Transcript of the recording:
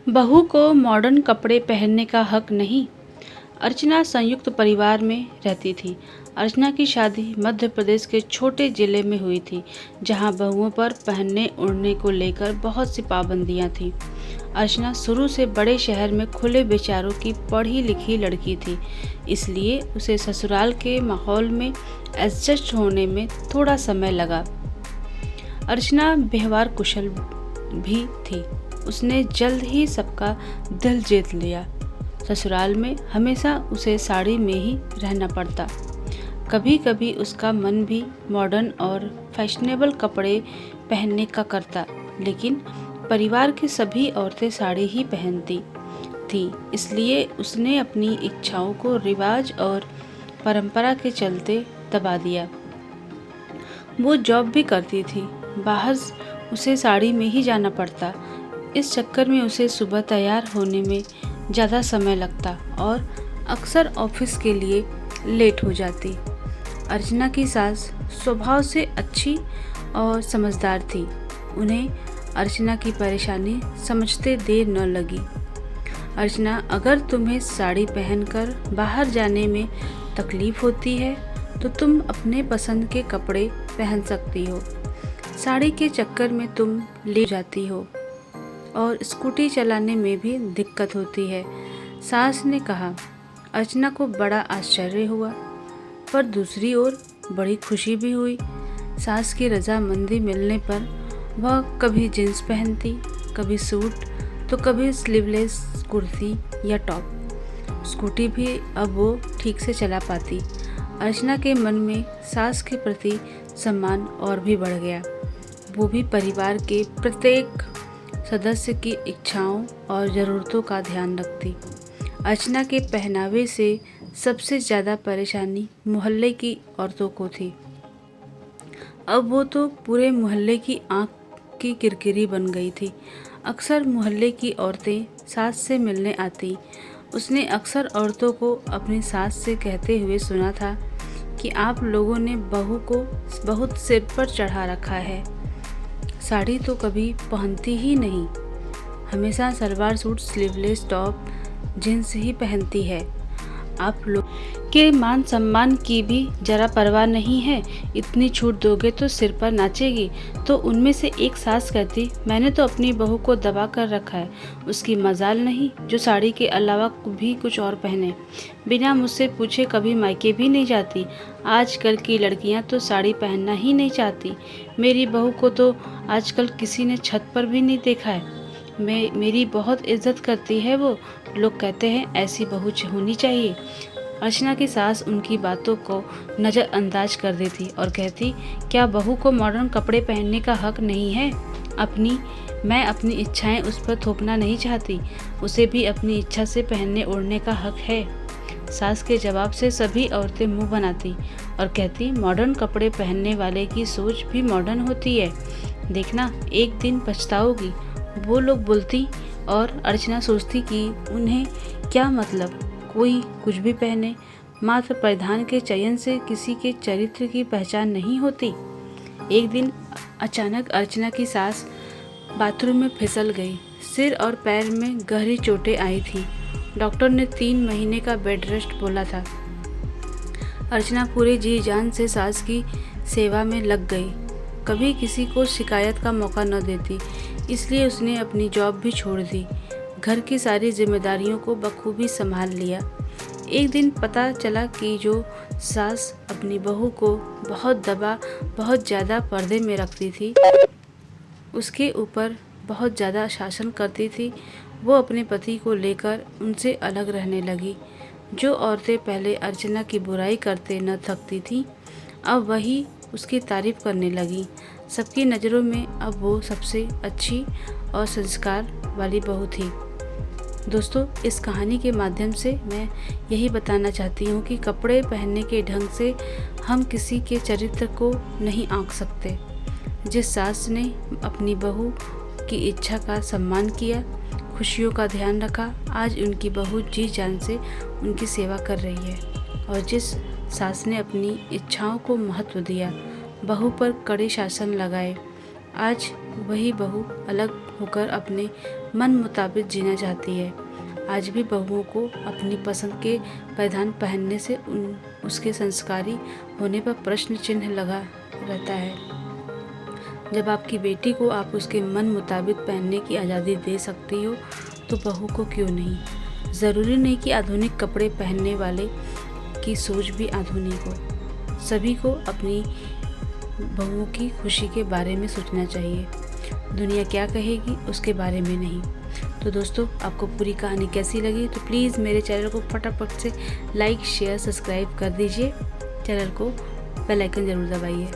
बहू को मॉडर्न कपड़े पहनने का हक नहीं। अर्चना संयुक्त परिवार में रहती थी। अर्चना की शादी मध्य प्रदेश के छोटे जिले में हुई थी, जहां बहुओं पर पहनने ओढ़ने को लेकर बहुत सी पाबंदियां थीं। अर्चना शुरू से बड़े शहर में खुले विचारों की पढ़ी लिखी लड़की थी, इसलिए उसे ससुराल के माहौल में एडजस्ट होने में थोड़ा समय लगा। अर्चना व्यवहार कुशल भी थी। उसने जल्द ही सबका दिल जीत लिया। ससुराल में हमेशा उसे साड़ी में ही रहना पड़ता। कभी कभी उसका मन भी मॉडर्न और फैशनेबल कपड़े पहनने का करता, लेकिन परिवार की सभी औरतें साड़ी ही पहनती थी, इसलिए उसने अपनी इच्छाओं को रिवाज और परंपरा के चलते दबा दिया। वो जॉब भी करती थी, बाहर उसे साड़ी में ही जाना पड़ता। इस चक्कर में उसे सुबह तैयार होने में ज़्यादा समय लगता और अक्सर ऑफिस के लिए लेट हो जाती। अर्चना की सास स्वभाव से अच्छी और समझदार थी। उन्हें अर्चना की परेशानी समझते देर न लगी। अर्चना, अगर तुम्हें साड़ी पहनकर बाहर जाने में तकलीफ होती है तो तुम अपने पसंद के कपड़े पहन सकती हो। साड़ी के चक्कर में तुम लेट जाती हो और स्कूटी चलाने में भी दिक्कत होती है, सास ने कहा। अर्चना को बड़ा आश्चर्य हुआ, पर दूसरी ओर बड़ी खुशी भी हुई। सास की रजामंदी मिलने पर वह कभी जींस पहनती, कभी सूट, तो कभी स्लीवलेस कुर्ती या टॉप। स्कूटी भी अब वो ठीक से चला पाती। अर्चना के मन में सास के प्रति सम्मान और भी बढ़ गया। वो भी परिवार के प्रत्येक सदस्य की इच्छाओं और ज़रूरतों का ध्यान रखती। अर्चना के पहनावे से सबसे ज़्यादा परेशानी मोहल्ले की औरतों को थी। अब वो तो पूरे मोहल्ले की आंख की किरकिरी बन गई थी। अक्सर मोहल्ले की औरतें सास से मिलने आती। उसने अक्सर औरतों को अपनी सास से कहते हुए सुना था कि आप लोगों ने बहू को बहुत सिर पर चढ़ा रखा है। साड़ी तो कभी पहनती ही नहीं, हमेशा salwar suit, sleeveless top, jeans ही पहनती है। आप लोग के मान सम्मान की भी जरा परवाह नहीं है। इतनी छूट दोगे तो सिर पर नाचेगी। तो उनमें से एक सास कहती, मैंने तो अपनी बहू को दबा कर रखा है, उसकी मजाल नहीं जो साड़ी के अलावा भी कुछ और पहने। बिना मुझसे पूछे कभी मायके भी नहीं जाती। आजकल की लड़कियां तो साड़ी पहनना ही नहीं चाहती। मेरी बहू को तो आजकल किसी ने छत पर भी नहीं देखा है। मेरी बहुत इज्जत करती है वो। लोग कहते हैं ऐसी बहू होनी चाहिए। अर्चना की सास उनकी बातों को नज़रअंदाज कर देती और कहती, क्या बहू को मॉडर्न कपड़े पहनने का हक नहीं है? मैं अपनी इच्छाएं उस पर थोपना नहीं चाहती। उसे भी अपनी इच्छा से पहनने ओढ़ने का हक है। सास के जवाब से सभी औरतें मुंह बनाती और कहती, मॉडर्न कपड़े पहनने वाले की सोच भी मॉडर्न होती है। देखना, एक दिन पछताओगी। वो लोग बोलती और अर्चना सोचती कि उन्हें क्या मतलब, कोई कुछ भी पहने, मात्र परिधान के चयन से किसी के चरित्र की पहचान नहीं होती। एक दिन अचानक अर्चना की सास बाथरूम में फिसल गई। सिर और पैर में गहरी चोटें आई थी। डॉक्टर ने 3 महीने का बेड रेस्ट बोला था। अर्चना पूरे जी जान से सास की सेवा में लग गई। कभी किसी को शिकायत का मौका न देती, इसलिए उसने अपनी जॉब भी छोड़ दी। घर की सारी जिम्मेदारियों को बखूबी संभाल लिया। एक दिन पता चला कि जो सास अपनी बहू को बहुत ज़्यादा पर्दे में रखती थी, उसके ऊपर बहुत ज़्यादा शासन करती थी, वो अपने पति को लेकर उनसे अलग रहने लगी। जो औरतें पहले अर्चना की बुराई करते न थकती थीं, अब वही उसकी तारीफ करने लगी। सबकी नज़रों में अब वो सबसे अच्छी और संस्कार वाली बहू थी। दोस्तों, इस कहानी के माध्यम से मैं यही बताना चाहती हूँ कि कपड़े पहनने के ढंग से हम किसी के चरित्र को नहीं आंक सकते। जिस सास ने अपनी बहू की इच्छा का सम्मान किया, खुशियों का ध्यान रखा, आज उनकी बहू जी जान से उनकी सेवा कर रही है। और जिस सास ने अपनी इच्छाओं को महत्व दिया, बहू पर कड़े शासन लगाए, आज वही बहू अलग होकर अपने मन मुताबिक जीना चाहती है। आज भी बहुओं को अपनी पसंद के परिधान पहनने से उसके संस्कारी होने पर प्रश्न चिन्ह लगा रहता है। जब आपकी बेटी को आप उसके मन मुताबिक पहनने की आज़ादी दे सकती हो तो बहू को क्यों नहीं। ज़रूरी नहीं कि आधुनिक कपड़े पहनने वाले की सोच भी आधुनिक हो। सभी को अपनी बहुओं की खुशी के बारे में सोचना चाहिए, दुनिया क्या कहेगी उसके बारे में नहीं। तो दोस्तों, आपको पूरी कहानी कैसी लगी तो प्लीज़ मेरे चैनल को फटाफट से लाइक शेयर सब्सक्राइब कर दीजिए। चैनल को बेल आइकन ज़रूर दबाइए।